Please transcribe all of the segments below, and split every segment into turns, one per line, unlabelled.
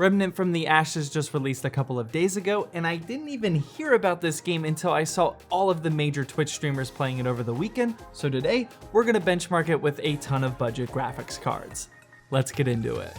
Remnant from the Ashes just released a couple of days ago, and I didn't even hear about this game until I saw all of the major Twitch streamers playing it over the weekend, so today we're gonna benchmark it with a ton of budget graphics cards. Let's get into it.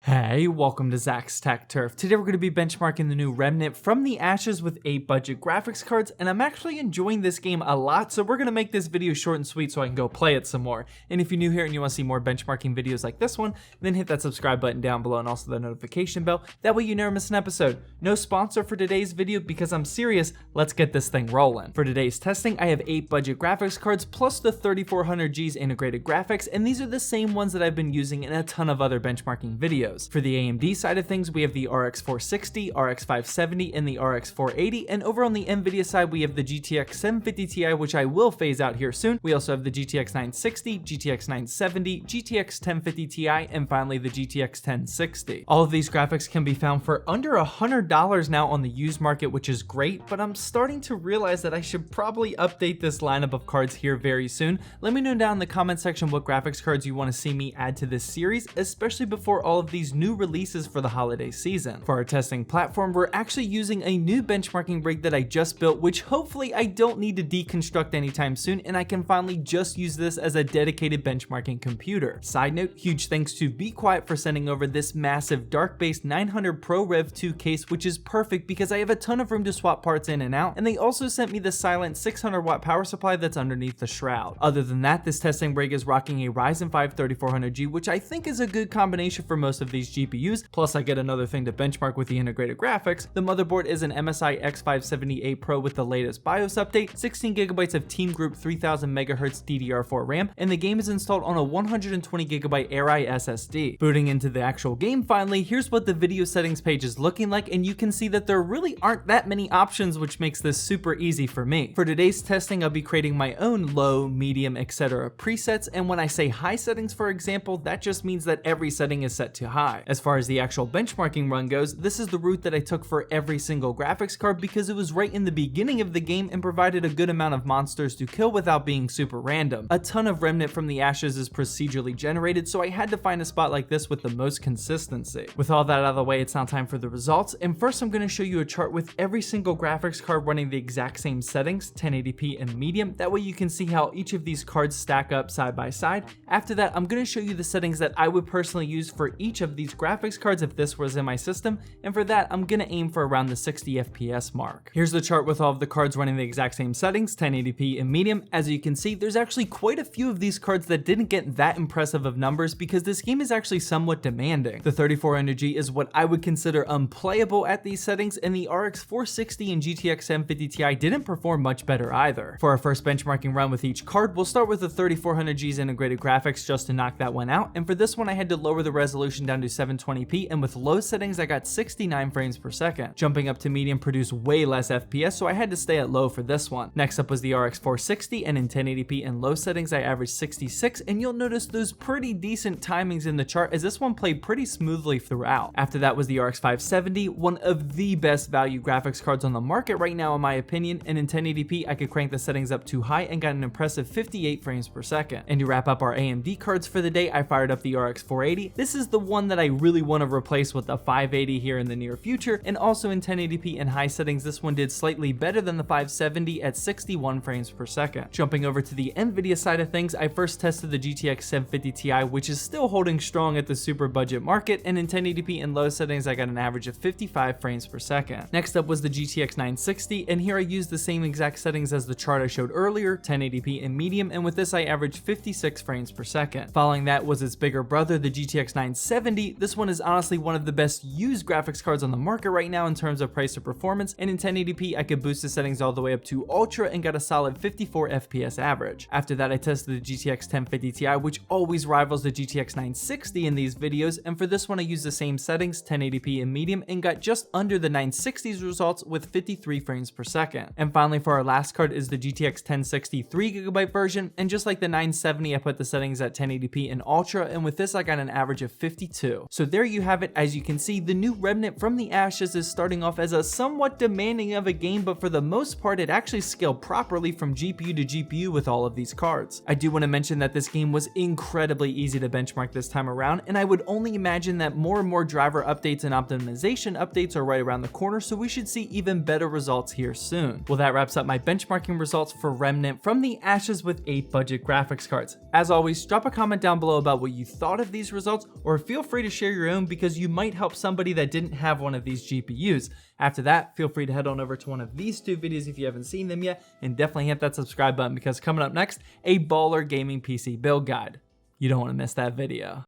Hey, welcome to Zach's Tech Turf. Today we're going to be benchmarking the new Remnant from the Ashes with 8 budget graphics cards, and I'm actually enjoying this game a lot, so we're going to make this video short and sweet so I can go play it some more. And if you're new here and you want to see more benchmarking videos like this one, then hit that subscribe button down below and also the notification bell. That way you never miss an episode. No sponsor for today's video because I'm serious, let's get this thing rolling. For today's testing, I have 8 budget graphics cards plus the 3400G's integrated graphics, and these are the same ones that I've been using in a ton of other benchmarking videos. For the AMD side of things, we have the RX 460, RX 570, and the RX 480, and over on the NVIDIA side, we have the GTX 750 Ti, which I will phase out here soon. We also have the GTX 960, GTX 970, GTX 1050 Ti, and finally the GTX 1060. All of these graphics can be found for under $100 now on the used market, which is great, but I'm starting to realize that I should probably update this lineup of cards here very soon. Let me know down in the comment section what graphics cards you want to see me add to this series, especially before all of these new releases for the holiday season. For our testing platform, we're actually using a new benchmarking rig that I just built, which hopefully I don't need to deconstruct anytime soon, and I can finally just use this as a dedicated benchmarking computer. Side note, huge thanks to Be Quiet for sending over this massive dark-based 900 Pro Rev 2 case, which is perfect because I have a ton of room to swap parts in and out, and they also sent me the silent 600 watt power supply that's underneath the shroud. Other than that, this testing rig is rocking a Ryzen 5 3400G, which I think is a good combination for most of these GPUs, plus I get another thing to benchmark with the integrated graphics. The motherboard is an MSI X570A Pro with the latest BIOS update, 16GB of Team Group 3000 MHz DDR4 RAM, and the game is installed on a 120GB ARI SSD. Booting into the actual game finally, here's what the video settings page is looking like, and you can see that there really aren't that many options, which makes this super easy for me. For today's testing, I'll be creating my own low, medium, etc. presets, and when I say high settings, for example, that just means that every setting is set to high. As far as the actual benchmarking run goes, this is the route that I took for every single graphics card because it was right in the beginning of the game and provided a good amount of monsters to kill without being super random. A ton of Remnant from the Ashes is procedurally generated, so I had to find a spot like this with the most consistency. With all that out of the way, it's now time for the results, and first I'm going to show you a chart with every single graphics card running the exact same settings, 1080p and medium. That way you can see how each of these cards stack up side by side. After that, I'm going to show you the settings that I would personally use for each of these graphics cards if this was in my system, and for that I'm gonna aim for around the 60 FPS mark. Here's the chart with all of the cards running the exact same settings, 1080p and medium. As you can see, there's actually quite a few of these cards that didn't get that impressive of numbers because this game is actually somewhat demanding. The 3400G is what I would consider unplayable at these settings, and the RX 460 and GTX 750 Ti didn't perform much better either. For our first benchmarking run with each card, we'll start with the 3400G's integrated graphics just to knock that one out, and for this one I had to lower the resolution down to 720p, and with low settings I got 69 frames per second. Jumping up to medium produced way less FPS, so I had to stay at low for this one. Next up was the RX 460, and in 1080p and low settings I averaged 66, and you'll notice those pretty decent timings in the chart as this one played pretty smoothly throughout. After that was the RX 570, one of the best value graphics cards on the market right now in my opinion, and in 1080p I could crank the settings up too high and got an impressive 58 frames per second. And to wrap up our AMD cards for the day, I fired up the RX 480. This is the one that I really want to replace with the 580 here in the near future, and also in 1080p and high settings this one did slightly better than the 570 at 61 frames per second. Jumping over to the NVIDIA side of things, I first tested the GTX 750 Ti, which is still holding strong at the super budget market, and in 1080p and low settings I got an average of 55 frames per second. Next up was the GTX 960, and here I used the same exact settings as the chart I showed earlier, 1080p and medium, and with this I averaged 56 frames per second. Following that was its bigger brother, the GTX 970. This one is honestly one of the best used graphics cards on the market right now in terms of price to performance, and in 1080p I could boost the settings all the way up to ultra and got a solid 54 FPS average. After that I tested the GTX 1050 Ti, which always rivals the GTX 960 in these videos, and for this one I used the same settings, 1080p and medium, and got just under the 960's results with 53 frames per second. And finally for our last card is the GTX 1060 3GB version, and just like the 970 I put the settings at 1080p and ultra, and with this I got an average of 52 too. So there you have it. As you can see, the new Remnant from the ashes is starting off as a somewhat demanding of a game, but for the most part it actually scaled properly from GPU to GPU with all of these cards. I do want to mention that this game was incredibly easy to benchmark this time around, and I would only imagine that more and more driver updates and optimization updates are right around the corner, so we should see even better results here soon. Well, that wraps up my benchmarking results for Remnant from the ashes with 8 budget graphics cards. As always, drop a comment down below about what you thought of these results, or feel free to share your own because you might help somebody that didn't have one of these GPUs. After that, feel free to head on over to one of these 2 videos if you haven't seen them yet, and definitely hit that subscribe button because coming up next, a baller gaming PC build guide. You don't want to miss that video.